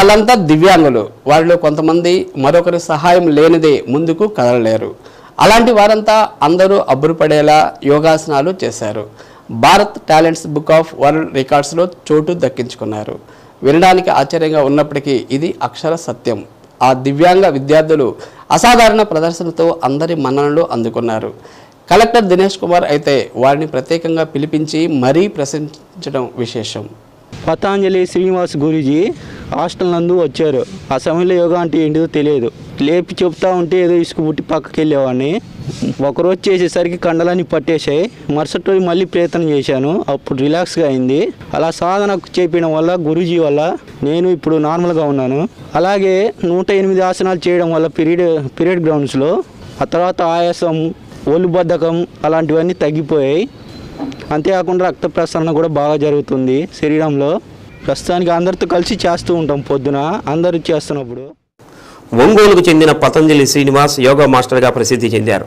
వాళ్ళంతా దివ్యాంగులు. వారిలో కొంతమంది మరొకరి సహాయం లేనిదే ముందుకు కదలలేరు. అలాంటి వారంతా అందరూ అబ్బురపడేలా యోగాసనాలు చేశారు. Bharat Talents Book of World రికార్డ్స్లో చోటు దక్కించుకున్నారు. వినడానికి ఆశ్చర్యంగా ఉన్నప్పటికీ ఇది అక్షర సత్యం. ఆ దివ్యాంగ విద్యార్థులు అసాధారణ ప్రదర్శనతో అందరి మన్ననలు అందుకున్నారు. కలెక్టర్ దినేష్ కుమార్ అయితే వారిని ప్రత్యేకంగా పిలిపించి మరీ ప్రశంసించడం విశేషం. పతాంజలి శ్రీనివాస్ గురూజీ హాస్టల్ నందు వచ్చారు. ఆ సమయంలో యోగా అంటే ఏంటిదో తెలియదు. లేపి చెప్తా ఉంటే ఏదో ఇసుకు పుట్టి పక్కకి వెళ్ళేవాడిని. ఒకరోజు చేసేసరికి కండలన్నీ పట్టేశాయి. మరుసటి రోజు మళ్ళీ ప్రయత్నం చేశాను. అప్పుడు రిలాక్స్గా అయింది. అలా సాధన చేయడం వల్ల గురూజీ వల్ల నేను ఇప్పుడు నార్మల్గా ఉన్నాను. అలాగే 108 ఆసనాలు చేయడం వల్ల పీరియడ్ గ్రౌండ్స్లో ఆ తర్వాత ఆయాసం, ఒళ్ళు బద్ధకం అలాంటివన్నీ తగ్గిపోయాయి. అంతేకాకుండా రక్త ప్రసరణ కూడా బాగా జరుగుతుంది శరీరంలో. ప్రస్తుతానికి అందరితో కలిసి చేస్తూ ఉంటాం. పొద్దున అందరూ చేస్తున్నప్పుడు. ఒంగోలుకు చెందిన పతంజలి శ్రీనివాస్ యోగా మాస్టర్గా ప్రసిద్ధి చెందారు.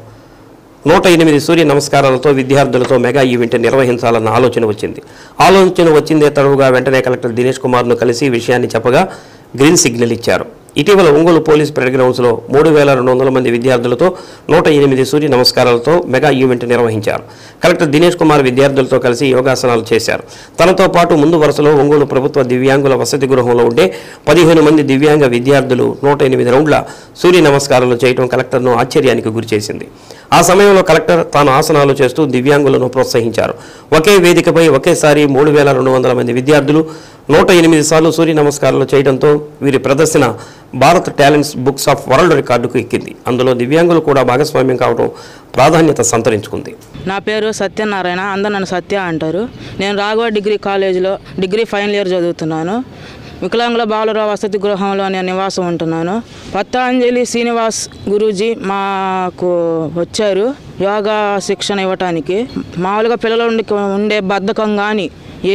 108 సూర్య నమస్కారాలతో విద్యార్థులతో మెగా ఈవెంట్ నిర్వహించాలన్న ఆలోచన వచ్చిందే తడవుగా వెంటనే కలెక్టర్ దినేష్ కుమార్ను కలిసి విషయాన్ని చెప్పగా గ్రీన్ సిగ్నల్ ఇచ్చారు. ఇటీవల ఒంగోలు పోలీస్ పరేడ్ గ్రౌండ్స్లో 3200 మంది విద్యార్థులతో 108 సూర్య నమస్కారాలతో మెగా ఈవెంట్ నిర్వహించారు. కలెక్టర్ దినేష్ కుమార్ విద్యార్థులతో కలిసి యోగాసనాలు చేశారు. తనతో పాటు ముందు వరుసలో ఒంగోలు ప్రభుత్వ దివ్యాంగుల వసతి గృహంలో ఉండే 15 మంది దివ్యాంగ విద్యార్థులు 108 రౌండ్ల సూర్య నమస్కారాలు చేయడం కలెక్టర్ను ఆశ్చర్యానికి గురిచేసింది. ఆ సమయంలో కలెక్టర్ తాను ఆసనాలు చేస్తూ దివ్యాంగులను ప్రోత్సహించారు. ఒకే వేదికపై ఒకేసారి 3200 మంది విద్యార్థులు 108 సార్లు సూర్య నమస్కారాలు చేయడంతో వీరి ప్రదర్శన Bharat Talents Books of World రికార్డుకు ఎక్కింది. అందులో దివ్యాంగులు కూడా భాగస్వామ్యం కావడం ప్రాధాన్యత సంతరించుకుంది. నా పేరు సత్యనారాయణ, అందరూ నన్ను సత్య అంటారు. నేను రాఘవ డిగ్రీ కాలేజీలో డిగ్రీ ఫైనల్ ఇయర్ చదువుతున్నాను. వికలాంగుల బాలుర వసతి గృహంలో నేను నివాసం ఉంటున్నాను. పతాంజలి శ్రీనివాస్ గురూజీ మాకు వచ్చారు యోగా శిక్షణ ఇవ్వటానికి. మామూలుగా పిల్లలు ఉండే బద్ధకం కానీ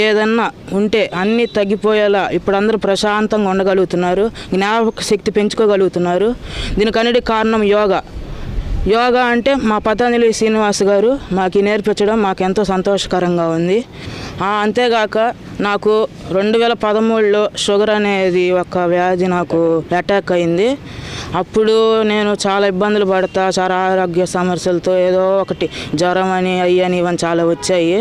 ఏదన్నా ఉంటే అన్నీ తగ్గిపోయేలా ఇప్పుడు అందరూ ప్రశాంతంగా ఉండగలుగుతున్నారు. జ్ఞాపక శక్తి పెంచుకోగలుగుతున్నారు. దీనికన్నిటికీ కారణం యోగా అంటే మా పతాంజలి శ్రీనివాస్ గారు మాకు నేర్పించడం మాకు ఎంతో సంతోషకరంగా ఉంది. అంతేగాక నాకు 2013లో షుగర్ అనేది ఒక వ్యాధి నాకు అటాక్ అయింది. అప్పుడు నేను చాలా ఇబ్బందులు పడతా, చాలా ఆరోగ్య సమస్యలతో ఏదో ఒకటి జ్వరం అని అయ్యని ఇవన్నీ చాలా వచ్చాయి.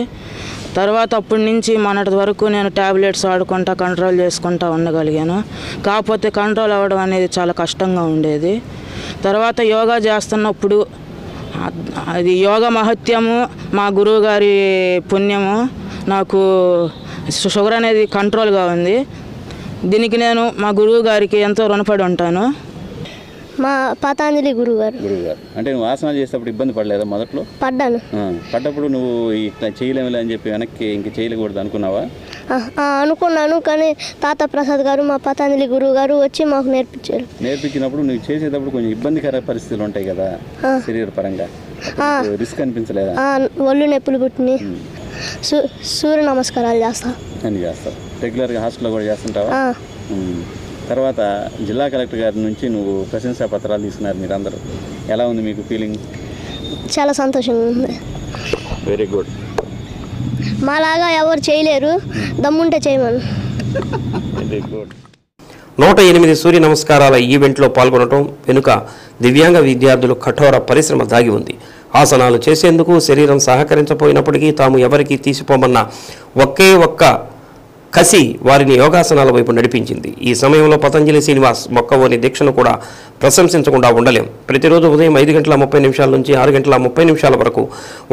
తర్వాత అప్పటి నుంచి మొన్నటి వరకు నేను ట్యాబ్లెట్స్ వాడుకుంటా కంట్రోల్ చేసుకుంటా ఉండగలిగాను. కాకపోతే కంట్రోల్ అవ్వడం అనేది చాలా కష్టంగా ఉండేది. తర్వాత యోగా చేస్తున్నప్పుడు అది యోగా మహత్యము, మా గురువు గారి పుణ్యము, నాకు షుగర్ అనేది కంట్రోల్గా ఉంది. దీనికి నేను మా గురువు గారికి ఎంతో రుణపడి ఉంటాను. మా పతాంజలి గురుగారు. అంటే నువ్వు ఆసనాలు చేసేటప్పుడు ఇబ్బంది పడలేదా? మొదట్లో పడ్డాను. పడ్డప్పుడు నువ్వు ఇట్లా చేయలేములే అని చెప్పి వెనక్కి ఇంక చేయలేకూడదు అనుకున్నావా? అనుకున్నాను. కానీ తాత ప్రసాద్ గారు మా పతాంజలి గురువు గారు వచ్చి మాకు నేర్పించినప్పుడు నువ్వు చేసేటప్పుడు కొంచెం ఇబ్బందికర పరిస్థితులు ఉంటాయి కదా శరీర పరంగా, రిస్క్ అనిపించలేదా? ఒళ్ళు నొప్పులు పుట్టినాయి. సూర్య నమస్కారాలు చేస్తావు రెగ్యులర్గా హాస్టల్లో కూడా చేస్తుంటావా? తర్వాత జిల్లా కలెక్టర్ గారి నుంచి నువ్వు ప్రశంసా పత్రాలు తీసుకున్నారు మీరందరూ. ఎలా ఉంది మీకు ఫీలింగ్? చాలా సంతోషంగా ఉంది. Very good. మాలాగా ఎవరు చేయలేరు, దమ్ముంటే చేయమను. Very good. 108 సూర్య నమస్కారాల ఈవెంట్లో పాల్గొనడం వెనుక దివ్యాంగ విద్యార్థులు కఠోర పరిశ్రమ దాగి ఉంది. ఆసనాలు చేసేందుకు శరీరం సహకరించపోయినప్పటికీ తాము ఎవరికి తీసిపోమన్న ఒక్క కసి వారిని యోగాసనాల వైపు నడిపించింది. ఈ సమయంలో పతంజలి శ్రీనివాస్ మొక్కవోని దీక్షను కూడా ప్రశంసించకుండా ఉండలేం. ప్రతిరోజు ఉదయం 5:30 నుంచి 6:30 వరకు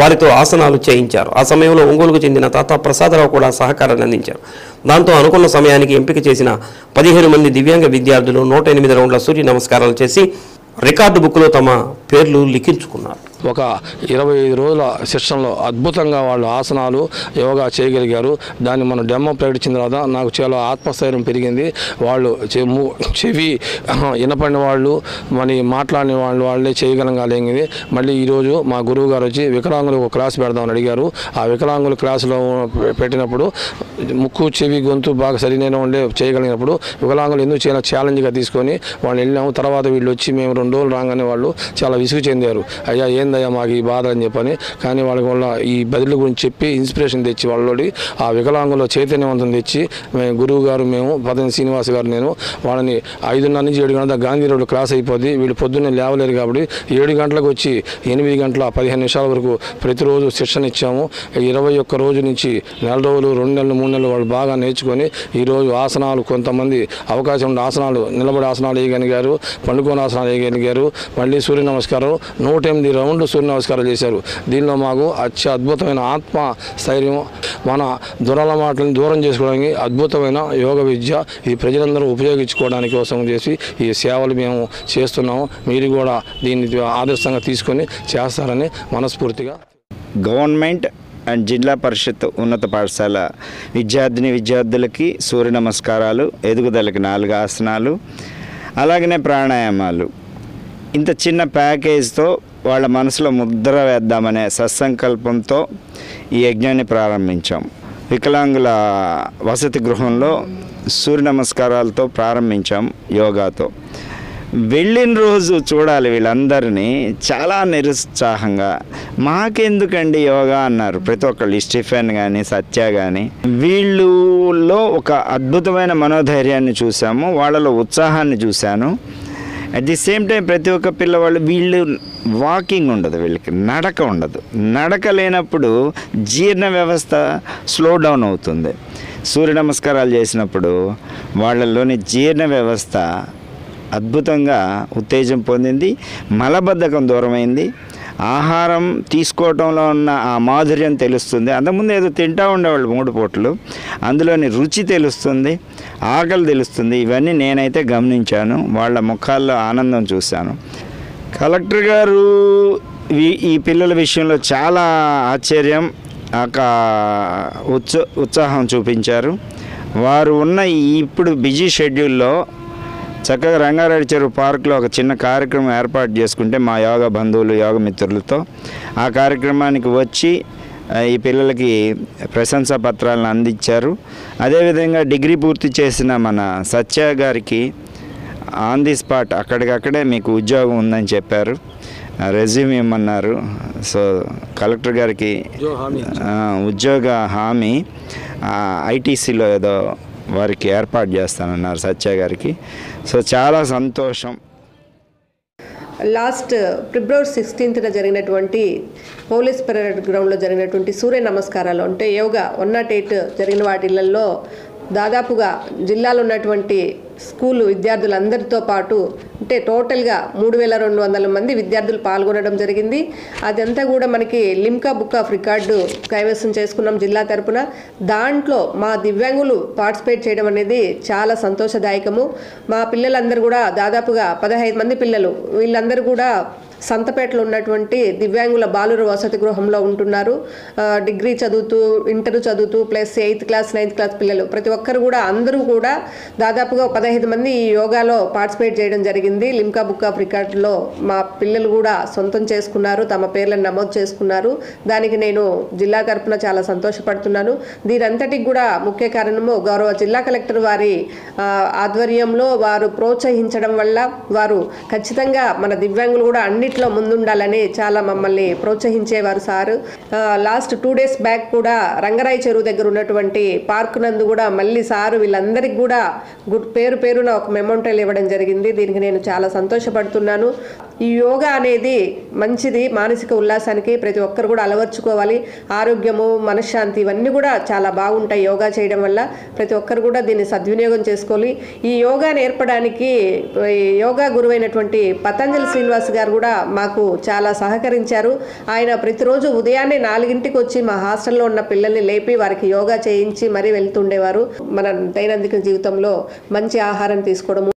వారితో ఆసనాలు చేయించారు. ఆ సమయంలో ఒంగోలుకు చెందిన తాత ప్రసాదరావు కూడా సహకారాన్ని అందించారు. దాంతో అనుకున్న సమయానికి ఎంపిక చేసిన 15 మంది దివ్యాంగ విద్యార్థులు 108 రౌండ్ల సూర్య నమస్కారాలు చేసి రికార్డు బుక్లో తమ పేర్లు లిఖించుకున్నారు. ఒక 25 రోజుల సెషన్లో అద్భుతంగా వాళ్ళు ఆసనాలు యోగా చేయగలిగారు. దాన్ని మనం డెమో ప్రకటించిన తర్వాత నాకు చాలా ఆత్మస్థైర్యం పెరిగింది. వాళ్ళు చెవి వినపడిన వాళ్ళు మరి మాట్లాడిన వాళ్ళే చేయగలగాలింది. మళ్ళీ ఈరోజు మా గురువు గారు వచ్చి వికలాంగులు ఒక క్లాస్ పెడదామని అడిగారు. ఆ వికలాంగుల క్లాసులో పెట్టినప్పుడు ముక్కు చెవి గొంతు బాగా సరైన ఉండే చేయగలిగినప్పుడు వికలాంగులు ఎందుకు చేయాలి ఛాలెంజ్గా తీసుకొని వాళ్ళు వెళ్ళాము. తర్వాత వీళ్ళు వచ్చి మేము 2 రోజులు రాగానే వాళ్ళు చాలా విసుగు చెందారు. అయ్యా ఏందయ్యా మాకు ఈ బాధ అని చెప్పని. కానీ వాళ్ళకి వల్ల ఈ బదిలీ గురించి చెప్పి ఇన్స్పిరేషన్ తెచ్చి వాళ్ళని ఆ వికలాంగుల్లో చైతన్యవంతం తెచ్చి మేము గురువు గారు మేము పతంజలి శ్రీనివాస్ గారు నేను వాళ్ళని 5:30 నుంచి 7 గంటల గాంధీ రోడ్డు క్లాస్ అయిపోద్ది. వీళ్ళు పొద్దున్నే లేవలేరు కాబట్టి 7 గంటలకు వచ్చి 8 గంటల 15 నిమిషాల వరకు ప్రతిరోజు శిక్షణ ఇచ్చాము. 21 రోజు నుంచి నెల రోజులు 2 నెలలు 3 నెలలు వాళ్ళు బాగా నేర్చుకొని ఈరోజు ఆసనాలు కొంతమంది అవకాశం ఉండే ఆసనాలు నిలబడి ఆసనాలు వేయగలిగారు, పండుకొని ఆసనాలు వేయగలిగారు. మళ్ళీ సూర్య నమస్కారం 108 రౌండ్లు సూర్య నమస్కారాలు చేశారు. దీనిలో మాకు అద్భుతమైన ఆత్మ స్థైర్యం, మన దురలవాట్లను దూరం చేసుకోవడానికి అద్భుతమైన యోగ విద్య ఈ ప్రజలందరూ ఉపయోగించుకోవడానికి కోసం చేసి ఈ సేవలు మేము చేస్తున్నాము. మీరు కూడా దీన్ని ఆదర్శంగా తీసుకొని చేస్తారని మనస్ఫూర్తిగా. గవర్నమెంట్ అండ్ జిల్లా పరిషత్ ఉన్నత పాఠశాల విద్యార్థులకి సూర్య నమస్కారాలు, ఎదుగుదలకి 4 ఆసనాలు, అలాగనే ప్రాణాయామాలు ఇంత చిన్న ప్యాకేజ్తో వాళ్ళ మనసులో ముద్ర వేద్దామనే సత్సంకల్పంతో ఈ యజ్ఞాన్ని ప్రారంభించాం. వికలాంగుల వసతి గృహంలో సూర్య నమస్కారాలతో ప్రారంభించాం, యోగాతో. వెళ్ళిన రోజు చూడాలి వీళ్ళందరినీ చాలా నిరుత్సాహంగా, మాకెందుకండి యోగా అన్నారు ప్రతి ఒక్కళ్ళు. స్టీఫెన్ కానీ సత్య కానీ వీళ్ళలో ఒక అద్భుతమైన మనోధైర్యాన్ని చూసాము, వాళ్ళలో ఉత్సాహాన్ని చూశాను. అట్ ది సేమ్ టైం ప్రతి ఒక్క పిల్లవాళ్ళు వీళ్ళు వాకింగ్ ఉండదు, వీళ్ళకి నడక ఉండదు. నడక లేనప్పుడు జీర్ణ వ్యవస్థ స్లో డౌన్ అవుతుంది. సూర్య నమస్కారాలు చేసినప్పుడు వాళ్ళలోని జీర్ణ వ్యవస్థ అద్భుతంగా ఉత్తేజం పొందింది, మలబద్ధకం దూరమైంది, ఆహారం తీసుకోవటంలో ఉన్న ఆ మాధుర్యం తెలుస్తుంది. అంతకుముందు ఏదో తింటూ ఉండేవాళ్ళు 3 పూటలు, అందులోని రుచి తెలుస్తుంది, ఆకలి తెలుస్తుంది. ఇవన్నీ నేనైతే గమనించాను, వాళ్ళ ముఖాల్లో ఆనందం చూశాను. కలెక్టర్ గారు ఈ పిల్లల విషయంలో చాలా ఆశ్చర్యం, ఉత్సాహం చూపించారు. వారు ఉన్న ఇప్పుడు బిజీ షెడ్యూల్లో చక్కగా రంగారెడ్డి చెరువు పార్కులో ఒక చిన్న కార్యక్రమం ఏర్పాటు చేసుకుంటే మా యోగా బంధువులు యోగ మిత్రులతో ఆ కార్యక్రమానికి వచ్చి ఈ పిల్లలకి ప్రశంసా పత్రాలను అందించారు. అదేవిధంగా డిగ్రీ పూర్తి చేసిన మన సత్య గారికి ఆన్ ది స్పాట్ అక్కడికక్కడే మీకు ఉద్యోగం ఉందని చెప్పారు, రెజ్యూమ్ ఇమ్మన్నారు. సో కలెక్టర్ గారికి ఉద్యోగ హామీ ఐటీసీలో ఏదో వారికి ఏర్పాటు చేస్తానన్నారు సత్య గారికి. సో చాలా సంతోషం. లాస్ట్ ఫిబ్రవరి 16న జరిగినటువంటి పోలీస్ పరేడ్ గ్రౌండ్లో జరిగినటువంటి సూర్య నమస్కారాలు అంటే యోగా 108 జరిగిన వాటిలలో దాదాపుగా జిల్లాలో ఉన్నటువంటి స్కూలు విద్యార్థులందరితో పాటు అంటే టోటల్గా 3200 మంది విద్యార్థులు పాల్గొనడం జరిగింది. అదంతా కూడా మనకి లిమ్కా బుక్ ఆఫ్ రికార్డు కైవసం చేసుకున్నాం జిల్లా తరపున. దాంట్లో మా దివ్యాంగులు పార్టిసిపేట్ చేయడం అనేది చాలా సంతోషదాయకము. మా పిల్లలందరూ కూడా దాదాపుగా 15 మంది పిల్లలు, వీళ్ళందరూ కూడా సంతపేటలో ఉన్నటువంటి దివ్యాంగుల బాలుర వసతి గృహంలో ఉంటున్నారు. డిగ్రీ చదువుతూ, ఇంటర్ చదువుతూ, plus 8th class 9th class పిల్లలు ప్రతి ఒక్కరు కూడా అందరూ కూడా దాదాపుగా 15 మంది ఈ యోగాలో పార్టిసిపేట్ చేయడం జరిగింది. లిమ్కా బుక్ ఆఫ్ రికార్డులో మా పిల్లలు కూడా సొంతం చేసుకున్నారు, తమ పేర్లను నమోదు చేసుకున్నారు. దానికి నేను జిల్లా తరపున చాలా సంతోషపడుతున్నాను. దీనంతటికి కూడా ముఖ్య కారణము గౌరవ జిల్లా కలెక్టర్ వారి ఆధ్వర్యంలో వారు ప్రోత్సహించడం వల్ల వారు ఖచ్చితంగా మన దివ్యాంగులు కూడా అన్నిట్లో ముందుండాలని చాలా మమ్మల్ని ప్రోత్సహించేవారు సారు. లాస్ట్ 2 days బ్యాక్ కూడా రంగరాయి చెరువు దగ్గర ఉన్నటువంటి పార్క్ నందు కూడా మళ్ళీ సారు వీళ్ళందరికీ కూడా పేరున ఒక మెమోంటోలు ఇవ్వడం జరిగింది. దీనికి నేను చాలా సంతోషపడుతున్నాను. ఈ యోగా అనేది మంచిది, మానసిక ఉల్లాసానికి ప్రతి ఒక్కరు కూడా అలవర్చుకోవాలి. ఆరోగ్యము, మనశ్శాంతి ఇవన్నీ కూడా చాలా బాగుంటాయి యోగా చేయడం వల్ల. ప్రతి ఒక్కరు కూడా దీన్ని సద్వినియోగం చేసుకోవాలి. ఈ యోగా నేర్పడానికి యోగా గురువైనటువంటి పతంజలి శ్రీనివాస్ గారు కూడా మాకు చాలా సహకరించారు. ఆయన ప్రతిరోజు ఉదయాన్నే 4ంటికి వచ్చి మా హాస్టల్లో ఉన్న పిల్లల్ని లేపి వారికి యోగా చేయించి మరీ వెళ్తుండేవారు. మన దైనందిక జీవితంలో మంచి ఆహారం తీసుకోవడము,